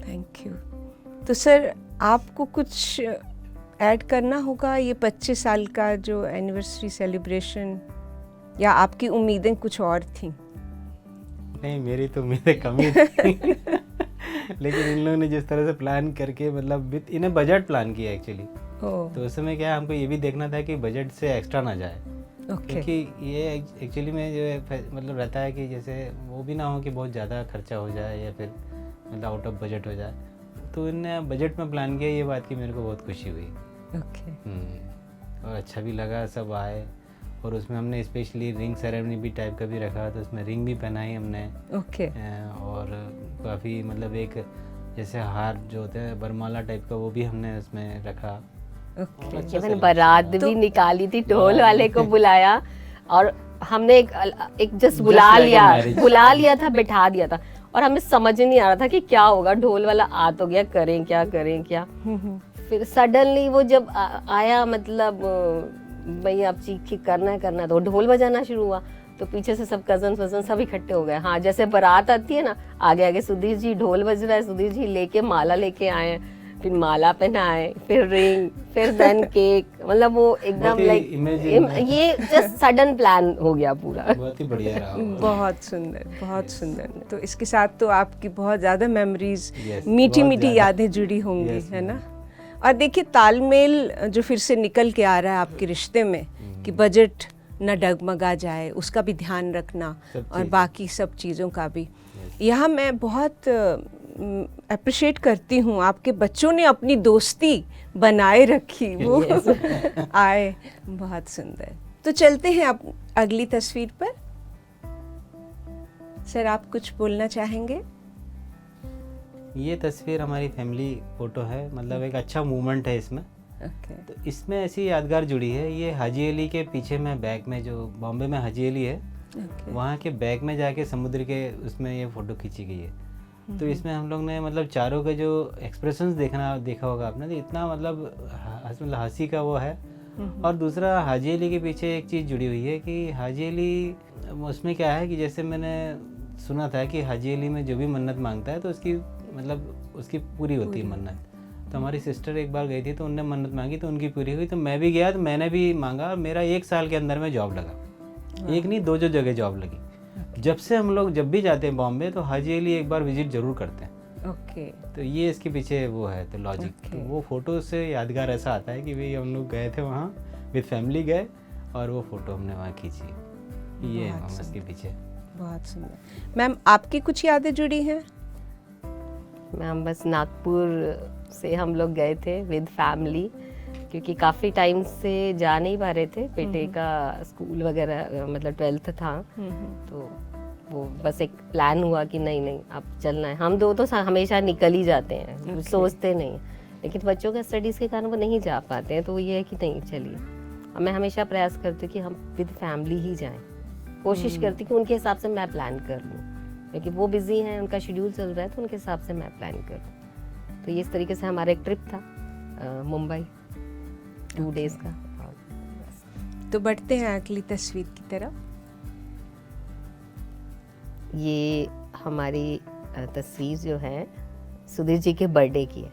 Thank you. तो सर आपको कुछ ऐड करना होगा ये 25 साल का जो एनिवर्सरी सेलिब्रेशन, या आपकी उम्मीदें कुछ और थी? नहीं, मेरी तो उम्मीदें कम ही थी। लेकिन इन लोगों ने जिस तरह से प्लान करके, मतलब इन्हें बजट प्लान किया एक्चुअली, तो उस समय क्या है, हमको ये भी देखना था कि बजट से एक्स्ट्रा ना जाए। क्योंकि ये एक्चुअली में जो है मतलब रहता है कि जैसे वो भी ना हो कि बहुत ज़्यादा खर्चा हो जाए या फिर मतलब आउट ऑफ बजट हो जाए। तो इन्होंने बजट में प्लान किया, ये बात की मेरे को बहुत खुशी हुई। और अच्छा भी लगा, सब आए। और उसमें हमने स्पेशली रिंग सेरेमनी भी टाइप का भी रखा, तो उसमें रिंग भी पहनाई हमने। और काफ़ी मतलब एक जैसे हार जो होते हैं बरमाला टाइप का, वो भी हमने उसमें रखा। मैंने बारात भी निकाली थी, ढोल वाले को बुलाया और हमने एक जस्ट बुला लिया था, बैठा दिया था। और हमें समझ नहीं आ रहा था कि क्या होगा। ढोल वाला आ तो गया, करें क्या। फिर सडनली वो जब आया, मतलब भाई अब चीख करना है, तो ढोल बजाना शुरू हुआ। तो पीछे से सब कजन वजन सब इकट्ठे हो गए। हाँ, जैसे बारात आती है ना, आगे सुधीर जी ढोल बज रहा है, सुधीर जी लेके माला लेके आए, फिर माला पहनाए, फिर रिंग, फिर देन केक। मतलब वो एकदम लाइक ये जस्ट सडन प्लान हो गया पूरा। बहुत ही बढ़िया रहा। बहुत सुंदर, बहुत सुंदर। तो इसके साथ तो आपकी बहुत ज़्यादा मेमोरीज, मीठी यादें जुड़ी होंगी, है ना? और देखिए तालमेल जो फिर से निकल के आ रहा है आपके रिश्ते में, कि बजट न डगमगा जाए, उसका भी ध्यान रखना, और बाकी सब चीज़ों का भी। यहाँ मैं बहुत अप्रिशिएट करती हूँ, आपके बच्चों ने अपनी दोस्ती बनाए रखी, वो आए, बहुत सुंदर। तो चलते हैं आप अगली तस्वीर पर। सर आप कुछ बोलना चाहेंगे? ये तस्वीर हमारी फैमिली फ़ोटो है, मतलब एक अच्छा मूवमेंट है इसमें। तो इसमें ऐसी यादगार जुड़ी है। ये हाजी अली के पीछे में बैक में, जो बॉम्बे में हाजी अली है, वहाँ के बैक में जाके समुद्र के उसमें ये फ़ोटो खींची गई है। तो इसमें हम लोग ने मतलब चारों के जो एक्सप्रेशंस देखा होगा आपने, तो इतना मतलब हंसी का वो है। और दूसरा हाजी अली के पीछे एक चीज़ जुड़ी हुई है कि हाजी अली, उसमें क्या है कि जैसे मैंने सुना था कि हाजी अली में जो भी मन्नत मांगता है तो उसकी मतलब उसकी पूरी होती है मन्नत। तो हमारी सिस्टर एक बार गई थी, तो उनने मन्नत मांगी तो उनकी पूरी हुई। तो मैं भी गया, तो मैंने भी मांगा, और मेरा 1 साल के अंदर में जॉब लगा। एक नहीं, 2 जगह जॉब लगी। जब से हम लोग जब भी जाते हैं बॉम्बे, तो हाजी अली एक बार विजिट जरूर करते हैं। तो ये इसके पीछे वो है, तो लॉजिक। तो वो फोटो से यादगार ऐसा आता है कि भाई हम लोग गए थे वहाँ, विद फैमिली गए, और वो फोटो हमने वहाँ खींची। ये है इसके पीछे। बहुत सुंदर। मैम आपकी कुछ यादें जुड़ी हैं? मैम बस नागपुर से हम लोग गए थे विद फैमिली, क्योंकि काफ़ी टाइम से जा नहीं पा रहे थे। बेटे का स्कूल वगैरह मतलब 12th था, तो वो बस एक प्लान हुआ कि नहीं अब चलना है। हम दो तो हमेशा निकल ही जाते हैं, सोचते नहीं, लेकिन बच्चों का स्टडीज़ के कारण वो नहीं जा पाते हैं। तो वो ये है कि नहीं चलिए, अब मैं हमेशा प्रयास करती हूँ कि हम विद फैमिली ही जाएँ। कोशिश करती कि उनके हिसाब से मैं प्लान कर लूँ, क्योंकि वो बिजी हैं, उनका शेड्यूल चल रहा है, तो उनके हिसाब से मैं प्लान कर लूँ। तो ये इस तरीके से हमारा एक ट्रिप था मुंबई, 2 days का। तो बढ़ते हैं अगली तस्वीर की तरफ। ये हमारी तस्वीर जो है सुधीर जी के बर्थडे की है।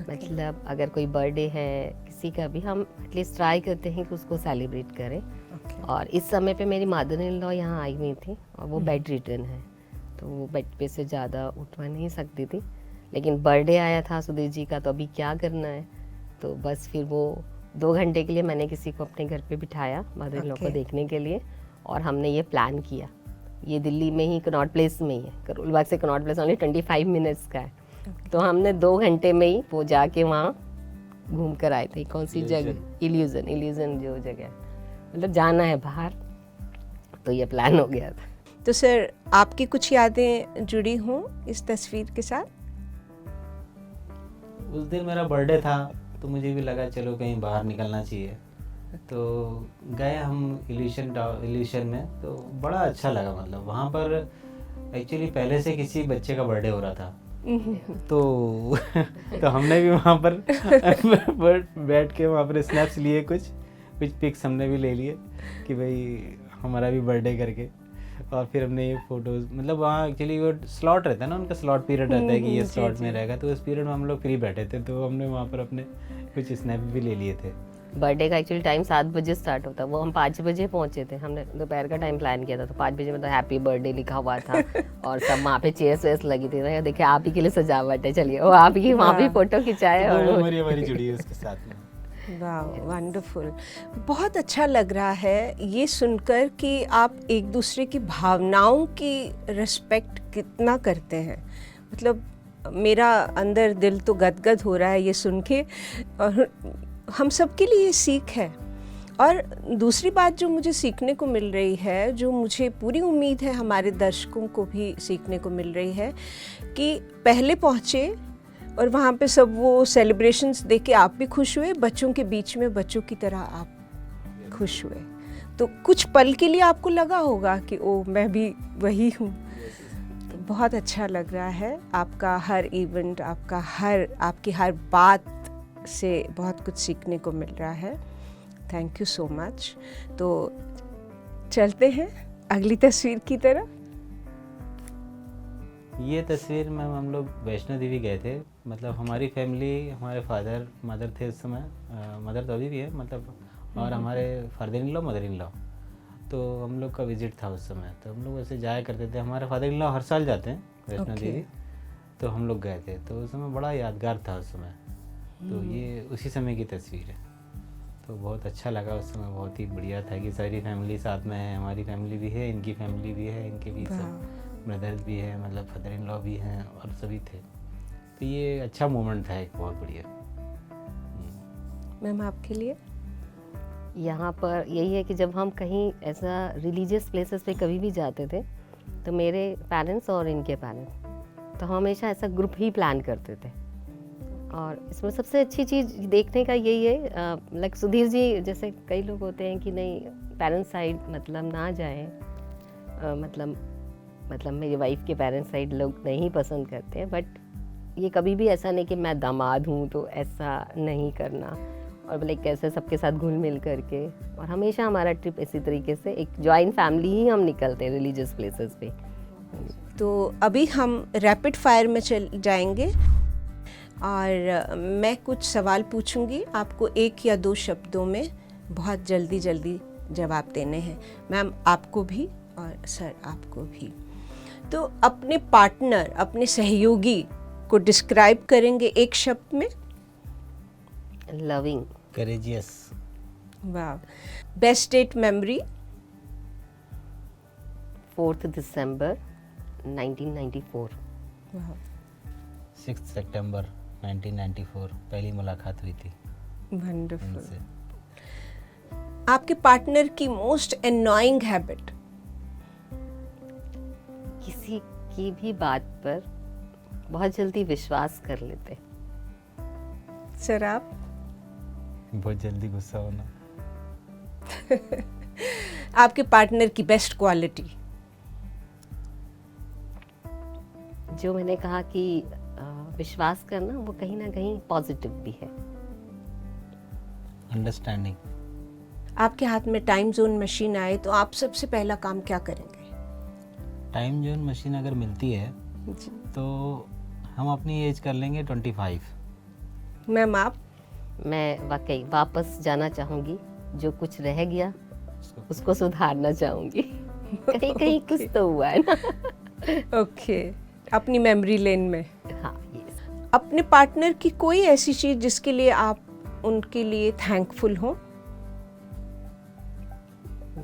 मतलब अगर कोई बर्थडे है किसी का भी, हम एटलीस्ट ट्राई करते हैं कि उसको सेलिब्रेट करें। और इस समय पे मेरी मदर इन लॉ यहाँ आई हुई थी, और वो बेड रिटर्न है, तो वो बेड पे से ज़्यादा उठवा नहीं सकती थी। लेकिन बर्थडे आया था सुधीर जी का, तो अभी क्या करना है, तो बस फिर वो 2 घंटे के लिए मैंने किसी को अपने घर पे बिठाया मदर इन लॉ को देखने के लिए, और हमने ये प्लान किया। ये दिल्ली में ही कनॉट प्लेस में ही है, करोल बाग से कनॉट प्लेस ओनली 25 मिनट्स का है। तो हमने 2 घंटे में ही वो जाके वहाँ घूम कर आए थे। कौन सी जगह? इल्यूजन जो जगह है, मतलब जाना है बाहर, तो ये प्लान हो गया था। तो सर आपकी कुछ यादें जुड़ी हों इस तस्वीर के साथ? उस दिन मेरा बर्थडे था तो मुझे भी लगा चलो कहीं बाहर निकलना चाहिए, तो गए हम इल्यूशन में। तो बड़ा अच्छा लगा, मतलब वहाँ पर एक्चुअली पहले से किसी बच्चे का बर्थडे हो रहा था, तो तो हमने भी वहाँ पर बैठ के वहाँ पर स्नैप्स लिए, कुछ पिक्स हमने भी ले लिए कि भाई हमारा भी बर्थडे करके। और फिर हमने ये फोटोज, मतलब वहाँ एक्चुअली वो स्लॉट रहता है ना, उनका स्लॉट पीरियड रहता है कि ये स्लॉट में रहेगा, तो उस पीरियड में हम लोग फ्री बैठे थे, तो हमने वहाँ पर अपने कुछ स्नैप भी ले लिए थे। बर्थडे का एक्चुअली टाइम 7 बजे स्टार्ट होता है, वो हम 5 बजे पहुंचे थे। हमने दोपहर का टाइम प्लान किया था, तो 5 बजे मतलब हैप्पी बर्थडे लिखा हुआ था और सब वहाँ पे चेयर्स वेयर्स लगी थी ना, देखिए आप ही के लिए सजावट है, चलिए वो आप ही वहाँ पे फोटो खिंचाए। तो और हमारी जुड़ी है उसके साथ में। वाह, वंडरफुल। बहुत अच्छा लग रहा है ये सुनकर कि आप एक दूसरे की भावनाओं की रिस्पेक्ट कितना करते हैं। मतलब मेरा अंदर दिल तो गदगद हो रहा है ये सुन के, और हम सबके लिए ये सीख है। और दूसरी बात जो मुझे सीखने को मिल रही है, जो मुझे पूरी उम्मीद है हमारे दर्शकों को भी सीखने को मिल रही है, कि पहले पहुँचे और वहाँ पे सब वो सेलिब्रेशंस देख के आप भी खुश हुए, बच्चों के बीच में बच्चों की तरह आप खुश हुए, तो कुछ पल के लिए आपको लगा होगा कि ओ मैं भी वही हूँ। तो बहुत अच्छा लग रहा है आपका हर इवेंट, आपकी हर बात से बहुत कुछ सीखने को मिल रहा है। Thank you so much. तो चलते हैं अगली तस्वीर की तरफ। ये तस्वीर में हम लोग वैष्णो देवी गए थे, मतलब हमारी फैमिली, हमारे फादर मदर थे उस समय, मदर तो अभी भी है मतलब, और हमारे father in law mother in law, तो हम लोग का विजिट था उस समय। तो हम लोग वैसे जाया करते थे, हमारे फादर इन लॉ हर साल जाते हैं वैष्णो देवी, तो हम लोग गए थे, तो उस समय बड़ा यादगार था उस समय। तो ये उसी समय की तस्वीर है, तो बहुत अच्छा लगा उस समय, बहुत ही बढ़िया था कि सारी फैमिली साथ में है, हमारी फैमिली भी है, इनकी फैमिली भी है, इनके भी सब ब्रदर्स भी है, मतलब फादर इन लॉ भी हैं और सभी थे। तो ये अच्छा मोमेंट था, एक बहुत बढ़िया। मैम आपके लिए? यहाँ पर यही है कि जब हम कहीं ऐसा रिलीजियस प्लेसेस पे कभी भी जाते थे, तो मेरे पेरेंट्स और इनके पेरेंट्स तो हमेशा ऐसा ग्रुप ही प्लान करते थे। और इसमें सबसे अच्छी चीज़ देखने का यही है, लाइक सुधीर जी जैसे कई लोग होते हैं कि नहीं पेरेंट्स साइड मतलब ना जाए, मतलब मेरी वाइफ के पेरेंट्स साइड लोग नहीं पसंद करते हैं, बट ये कभी भी ऐसा नहीं कि मैं दामाद हूँ तो ऐसा नहीं करना, और लाइक कैसे सबके साथ घुल मिल करके। और हमेशा हमारा ट्रिप इसी तरीके से एक जॉइंट फैमिली ही हम निकलते हैं रिलीजियस प्लेसेस पे। तो अभी हम रैपिड फायर में चल जाएंगे और मैं कुछ सवाल पूछूंगी, आपको 1 या 2 शब्दों में बहुत जल्दी जवाब देने हैं। मैम आपको भी और सर आपको भी। तो अपने पार्टनर, अपने सहयोगी को डिस्क्राइब करेंगे 1 शब्द में? लविंग। करेजियस। वाह। Best date memory? 4 दिसंबर 1994। वाह। 6 सितंबर 1994 पहली मुलाकात हुई थी वंडरफुल। उनसे। आपके पार्टनर की मोस्ट एनॉइंग हैबिट? किसी की भी बात पर बहुत जल्दी विश्वास कर लेते। सर आप? बहुत जल्दी गुस्सा होना। आपके पार्टनर की बेस्ट क्वालिटी? जो मैंने कहा कि विश्वास करना, वो कहीं ना कहीं पॉजिटिव भी है। अंडरस्टैंडिंग। आपके हाथ में टाइम जोन मशीन आए तो आप सबसे पहला काम क्या करेंगे? टाइम जोन मशीन अगर मिलती है तो हम अपनी एज कर लेंगे 25। मैम आप? मैं वाकई वापस जाना चाहूँगी, जो कुछ रह गया उसको सुधारना चाहूँगी। कहीं कहीं कुछ तो हुआ है ना। ओके, अपनी मेमोरी लेन में। हाँ, यस। अपने पार्टनर की कोई ऐसी चीज़ जिसके लिए आप उनके लिए थैंकफुल हो?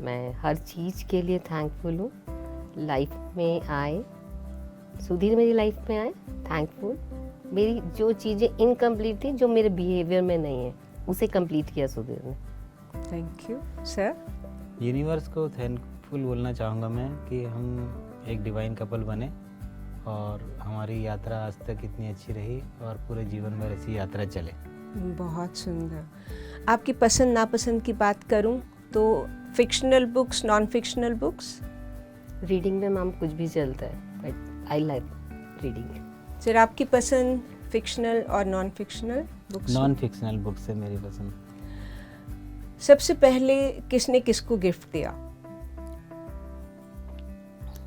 मैं हर चीज़ के लिए थैंकफुल हूँ। लाइफ में आए, सुधीर मेरी लाइफ में आए, थैंकफुल। मेरी जो चीज़ें इनकम्प्लीट थी, जो मेरे बिहेवियर में नहीं है, उसे कंप्लीट किया सुधीर ने। Thank you sir. यूनिवर्स को थैंकफुल बोलना चाहूँगा मैं कि हम एक डिवाइन कपल बने और हमारी यात्रा आज तक इतनी अच्छी रही और पूरे जीवन भर ऐसी यात्रा चले। बहुत सुंदर। आपकी पसंद नापसंद की बात करूं तो fictional books, non fictional books? Reading में मैम कुछ भी चलता है, but I like reading. Sir आपकी पसंद फिक्शनल और non fictional books? Non fictional books है मेरी पसंद। सबसे पहले किसने किसको गिफ्ट दिया?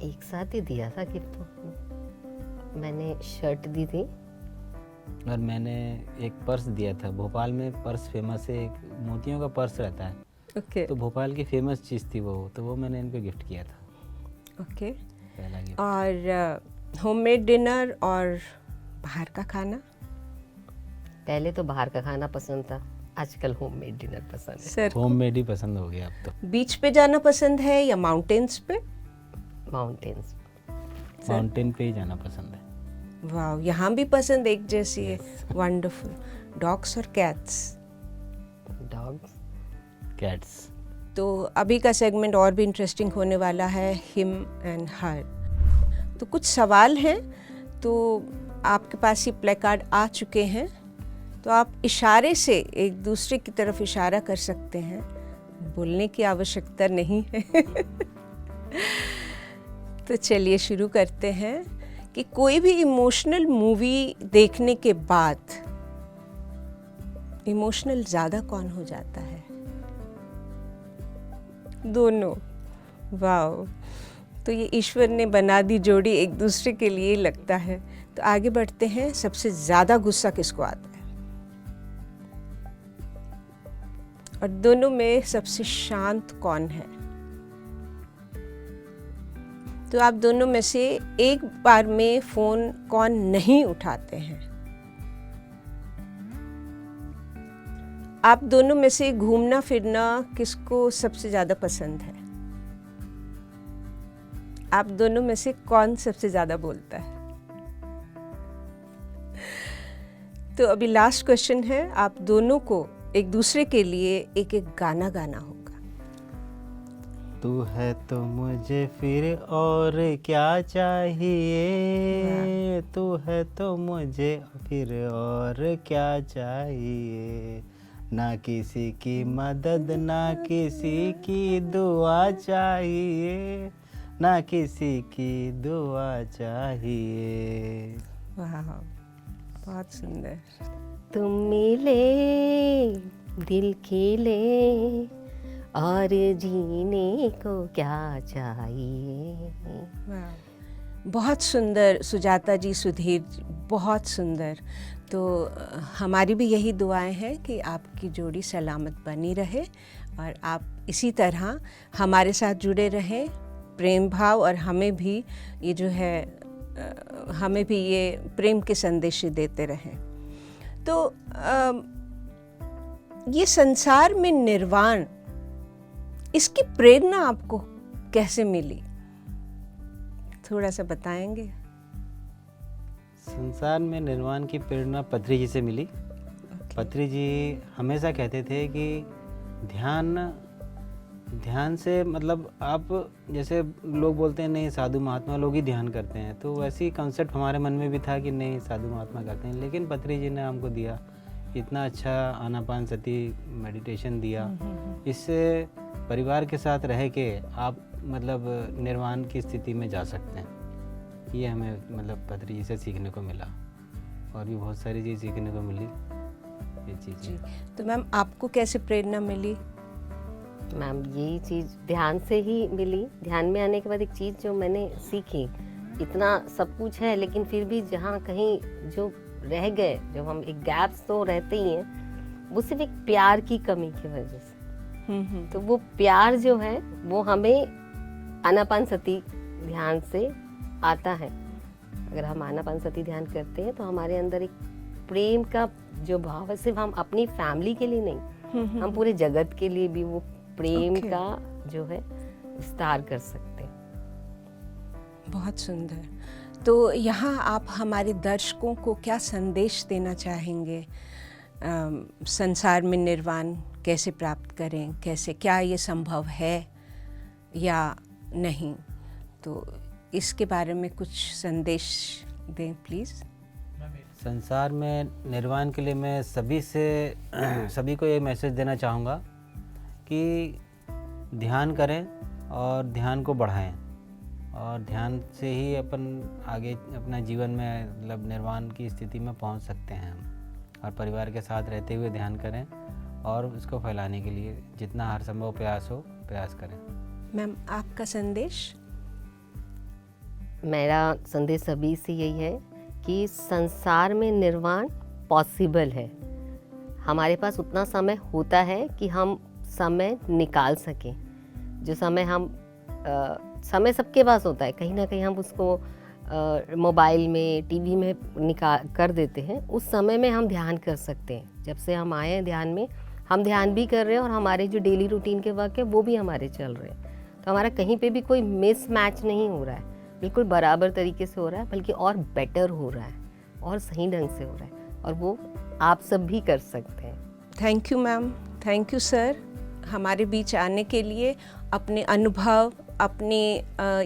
एक साथ ही दिया था गिफ्ट तो। मैंने शर्ट दी थी और मैंने एक पर्स दिया था। भोपाल में पर्स फेमस है, एक मोतियों का पर्स रहता है। ओके तो भोपाल की फेमस चीज़ थी वो, तो वो मैंने इनको गिफ्ट किया था, ओके। पहला गिफ्ट। और होममेड डिनर और बाहर का खाना? पहले तो बाहर का खाना पसंद था, आजकल होममेड डिनर पसंद है। सर होममेड ही पसंद हो गया अब तो। बीच पे जाना पसंद है या माउंटेन्स पे? माउंटेन्स। माउंटेन पे ही जाना पसंद है। वाह, यहाँ भी पसंद एक जैसी है। वंडरफुल। डॉग्स और कैट्स? डॉग्स। कैट्स। तो अभी का सेगमेंट और भी इंटरेस्टिंग होने वाला है, हिम एंड हर। तो कुछ सवाल हैं, तो आपके पास ये प्ले कार्ड आ चुके हैं, तो आप इशारे से एक दूसरे की तरफ इशारा कर सकते हैं, बोलने की आवश्यकता नहीं है। तो चलिए शुरू करते हैं कि कोई भी इमोशनल मूवी देखने के बाद इमोशनल ज़्यादा कौन हो जाता है? दोनों। वाओ, तो ये ईश्वर ने बना दी जोड़ी एक दूसरे के लिए लगता है। तो आगे बढ़ते हैं, सबसे ज़्यादा गुस्सा किसको आता है? और दोनों में सबसे शांत कौन है? तो आप दोनों में से एक बार में फ़ोन कौन नहीं उठाते हैं? आप दोनों में से घूमना फिरना किसको सबसे ज़्यादा पसंद है? आप दोनों में से कौन सबसे ज़्यादा बोलता है? तो अभी लास्ट क्वेश्चन है, आप दोनों को एक दूसरे के लिए एक एक गाना गाना होगा। तू है तो मुझे फिर और क्या चाहिए, तू है तो मुझे फिर और क्या चाहिए, ना किसी की मदद ना किसी की दुआ चाहिए, ना किसी की दुआ चाहिए। वाह, बहुत सुंदर। तुम मिले दिल खिले और जीने को क्या चाहिए। वाह, बहुत सुंदर सुजाता जी, सुधीर जी, बहुत सुंदर। तो हमारी भी यही दुआएं हैं कि आपकी जोड़ी सलामत बनी रहे और आप इसी तरह हमारे साथ जुड़े रहें, प्रेम भाव, और हमें भी ये जो है हमें भी ये प्रेम के संदेश देते रहें। तो ये संसार में निर्वाण, इसकी प्रेरणा आपको कैसे मिली? थोड़ा सा बताएंगे? संसार में निर्वाण की प्रेरणा पत्री जी से मिली। पत्री जी हमेशा कहते थे कि ध्यान से, मतलब आप जैसे लोग बोलते हैं नहीं साधु महात्मा लोग ही ध्यान करते हैं, तो वैसे ही कॉन्सेप्ट हमारे मन में भी था कि नहीं साधु महात्मा करते हैं। लेकिन पत्री जी ने हमको दिया इतना अच्छा आनापान सती मेडिटेशन दिया, इससे परिवार के साथ रह के आप मतलब निर्वाण की स्थिति में जा सकते हैं। ये हमें मतलब पत्री जी से सीखने को मिला, और भी बहुत सारी चीज़ सीखने को मिली ये चीज़। जी, तो मैम आपको कैसे प्रेरणा मिली? मैम यही चीज़ ध्यान से ही मिली। ध्यान में आने के बाद एक चीज़ जो मैंने सीखी, इतना सब कुछ है लेकिन फिर भी जहाँ कहीं जो रह गए, जब हम एक गैप्स तो रहते ही हैं, वो सिर्फ एक प्यार की कमी की वजह से। तो वो प्यार जो है वो हमें आनापानसती ध्यान से आता है। अगर हम आनापानसती ध्यान करते हैं तो हमारे अंदर एक प्रेम का जो भाव है, सिर्फ हम अपनी फैमिली के लिए नहीं, हम पूरे जगत के लिए भी वो प्रेम का जो है विस्तार कर सकते हैं। बहुत सुंदर। तो यहाँ आप हमारे दर्शकों को क्या संदेश देना चाहेंगे? संसार में निर्वाण कैसे प्राप्त करें, कैसे, क्या ये संभव है या नहीं? तो इसके बारे में कुछ संदेश दें प्लीज़। संसार में निर्वाण के लिए मैं सभी को ये मैसेज देना चाहूँगा कि ध्यान करें और ध्यान को बढ़ाएं, और ध्यान से ही अपन आगे अपना जीवन में मतलब निर्वाण की स्थिति में पहुंच सकते हैं हम। और परिवार के साथ रहते हुए ध्यान करें और उसको फैलाने के लिए जितना हर संभव प्रयास करें। मैम, आपका संदेश? मेरा संदेश सभी से यही है कि संसार में निर्वाण पॉसिबल है। हमारे पास उतना समय होता है कि हम समय निकाल सकें। जो समय समय सबके पास होता है, कहीं ना कहीं हम उसको मोबाइल में, टीवी में निकाल कर देते हैं। उस समय में हम ध्यान कर सकते हैं। जब से हम आए हैं ध्यान में, हम ध्यान भी कर रहे हैं और हमारे जो डेली रूटीन के वर्क है वो भी हमारे चल रहे हैं। तो हमारा कहीं पे भी कोई मिस मैच नहीं हो रहा है, बिल्कुल बराबर तरीके से हो रहा है, बल्कि और बेटर हो रहा है और सही ढंग से हो रहा है, और वो आप सब भी कर सकते हैं। Thank you ma'am, thank you sir, हमारे बीच आने के लिए, अपने अनुभव, अपनी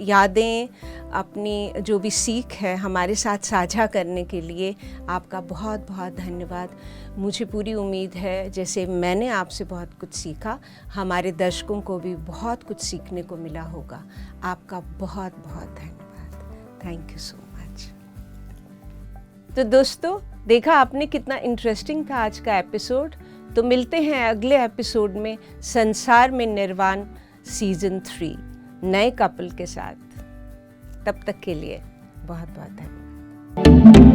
यादें, अपनी जो भी सीख है हमारे साथ साझा करने के लिए आपका बहुत बहुत धन्यवाद। मुझे पूरी उम्मीद है जैसे मैंने आपसे बहुत कुछ सीखा, हमारे दर्शकों को भी बहुत कुछ सीखने को मिला होगा। आपका बहुत बहुत धन्यवाद। Thank you so much. तो दोस्तों, देखा आपने कितना इंटरेस्टिंग था आज का एपिसोड। तो मिलते हैं अगले एपिसोड में संसार में निर्वाण सीजन 3 नए कपल के साथ। तब तक के लिए बहुत बहुत धन्यवाद।